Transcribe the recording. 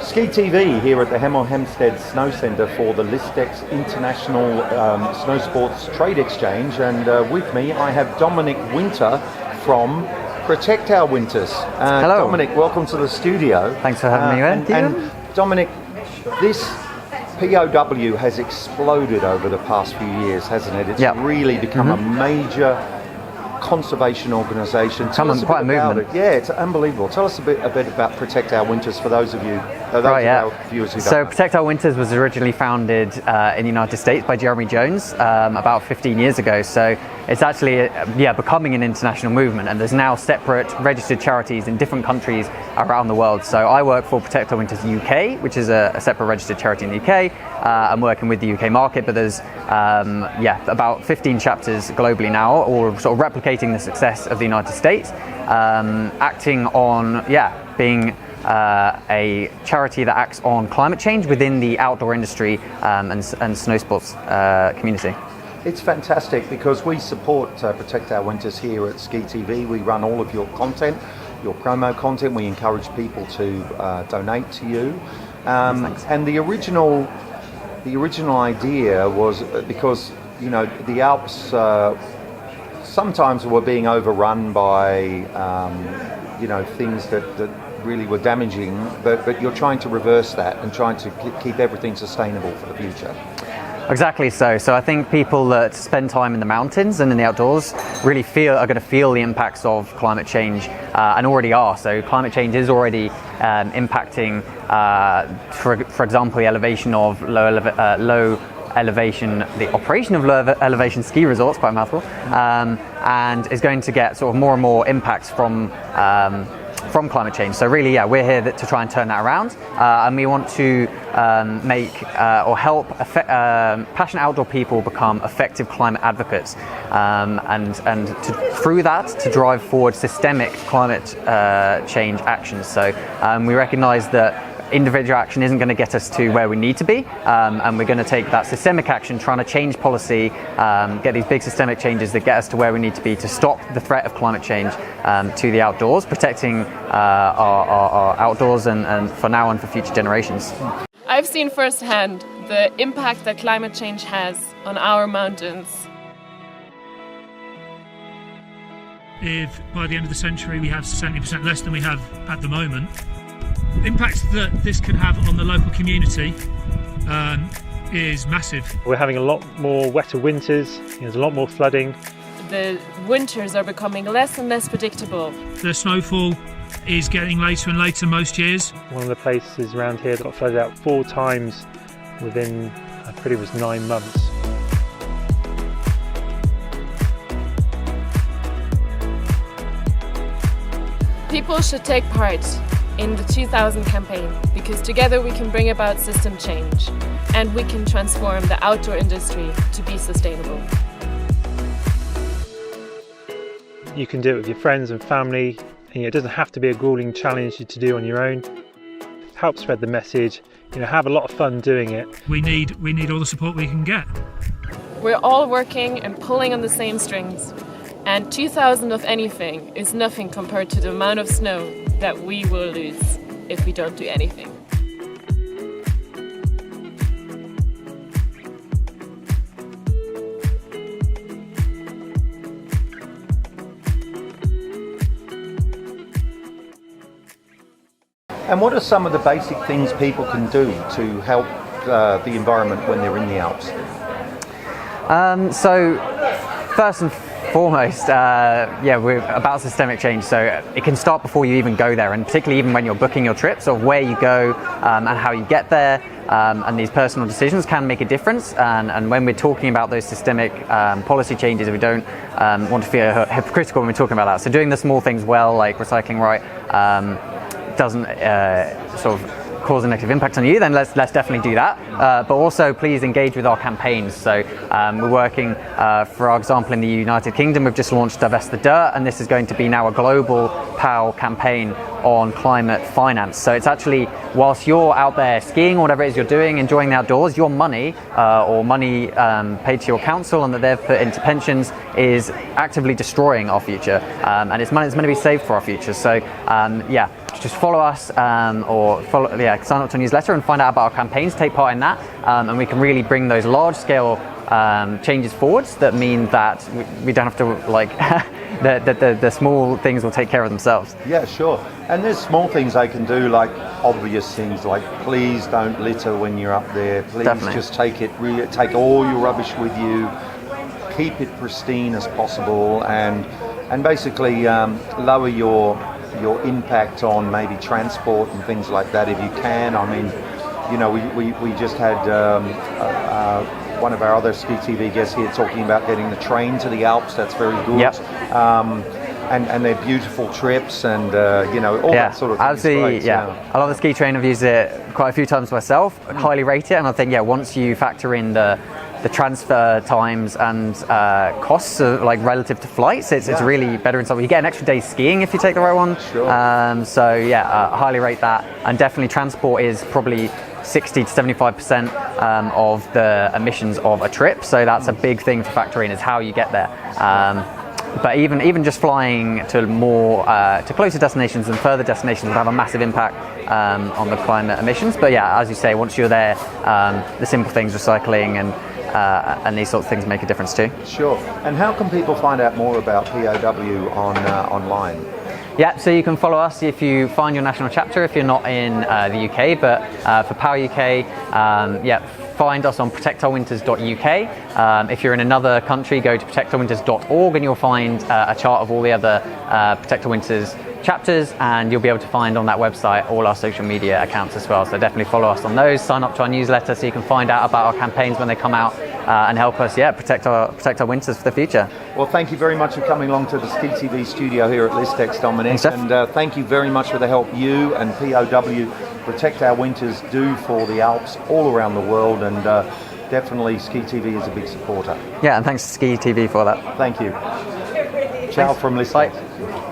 Ski TV here at the Hemel Hempstead Snow Centre for the Listex International Snow Sports Trade Exchange, and with me I have Dominic Winter from Protect Our Winters. Hello. Dominic, welcome to the studio. Thanks for having me in. And Dominic, this POW has exploded over the past few years, hasn't it? It's really become a major conservation organisation. Tell us quite a movement. Yeah, it's unbelievable. Tell us a bit about Protect Our Winters for those of you, our viewers who don't know. Protect Our Winters was originally founded in the United States by Jeremy Jones about 15 years ago. So it's actually becoming an international movement, and there's now separate registered charities in different countries around the world. So I work for Protect Our Winters UK, which is a separate registered charity in the UK. I'm working with the UK market, but there's about 15 chapters globally now, all sort of replicating the success of the United States, acting on being a charity that acts on climate change within the outdoor industry and snow sports community. It's fantastic because we support Protect Our Winters here at Ski TV. We run all of your content, your promo content. We encourage people to donate to you. And the original idea was because the Alps sometimes were being overrun by things that really were damaging, but you're trying to reverse that and trying to keep everything sustainable for the future. Exactly so. So I think people that spend time in the mountains and in the outdoors really are going to feel the impacts of climate change, and already are. So climate change is already impacting, for example, the elevation of low elevation, the operation of low elevation ski resorts, quite a mouthful, and is going to get sort of more and more impacts from climate change. So really, we're here to try and turn that around, and we want to make or help passionate outdoor people become effective climate advocates, and through that to drive forward systemic climate change actions. So we recognise that individual action isn't going to get us to where we need to be, and we're going to take that systemic action, trying to change policy, get these big systemic changes that get us to where we need to be to stop the threat of climate change to the outdoors, protecting our outdoors and for now and for future generations. I've seen firsthand the impact that climate change has on our mountains. If by the end of the century we have 70% less than we have at the moment, the impact that this can have on the local community is massive. We're having a lot more wetter winters, there's a lot more flooding. The winters are becoming less and less predictable. The snowfall is getting later and later most years. One of the places around here that got flooded out 4 times within, I think it was 9 months. People should take part in the 2000 campaign, because together we can bring about system change and we can transform the outdoor industry to be sustainable. You can do it with your friends and family, and it doesn't have to be a grueling challenge to do on your own. Help spread the message, have a lot of fun doing it. We need all the support we can get. We're all working and pulling on the same strings, and 2,000 of anything is nothing compared to the amount of snow that we will lose if we don't do anything. And what are some of the basic things people can do to help the environment when they're in the Alps? So first and foremost, we're about systemic change, so it can start before you even go there, and particularly even when you're booking your trips, of where you go and how you get there, and these personal decisions can make a difference. And when we're talking about those systemic policy changes, we don't want to feel hypocritical when we're talking about that. So doing the small things well, like recycling right, doesn't sort of cause a negative impact on you, then let's definitely do that. But also please engage with our campaigns. So we're working, for example, in the United Kingdom, we've just launched Divest the Dirt, and this is going to be now a global POW campaign on climate finance. So it's actually, whilst you're out there skiing or whatever it is you're doing, enjoying the outdoors, your money or money paid to your council and that they've put into pensions is actively destroying our future, and it's money that's meant to be saved for our future. So just follow us sign up to a newsletter and find out about our campaigns, take part in that, and we can really bring those large scale changes forwards that mean that we don't have to the small things will take care of themselves. Yeah, sure. And there's small things they can do, like obvious things like please don't litter when you're up there. Please just take all your rubbish with you. Keep it pristine as possible, and basically lower your impact on maybe transport and things like that if you can. I mean, you know, we just had one of our other Ski TV guests here talking about getting the train to the Alps. That's very good. Yep. And they're beautiful trips, and all that sort of thing. Absolutely, I love the ski train. I've used it quite a few times myself. I highly rate it, and I think once you factor in the transfer times and costs relative to flights, it's really better in some way. You get an extra day skiing if you take the right one. Sure. I highly rate that, and definitely transport is probably 60 to 75% of the emissions of a trip. So that's a big thing to factor in, is how you get there. But even just flying to to closer destinations and further destinations would have a massive impact on the climate emissions. But as you say, once you're there, the simple things, recycling and these sorts of things make a difference too. Sure. And how can people find out more about POW online? Yeah, so you can follow us if you find your national chapter, if you're not in the UK, but for POW UK, find us on protectourwinters.uk. If you're in another country, go to protectourwinters.org and you'll find a chart of all the other Protect Our Winters chapters, and you'll be able to find on that website all our social media accounts as well. So definitely follow us on those, sign up to our newsletter so you can find out about our campaigns when they come out, and help us protect our winters for the future. Well, thank you very much for coming along to the Ski TV studio here at Listex, Dominic. Thanks, and thank you very much for the help you and POW Protect Our Winters do for the Alps all around the world, and definitely Ski TV is a big supporter. Yeah, and thanks to Ski TV for that. Thank you. Ciao from Listex. Bye.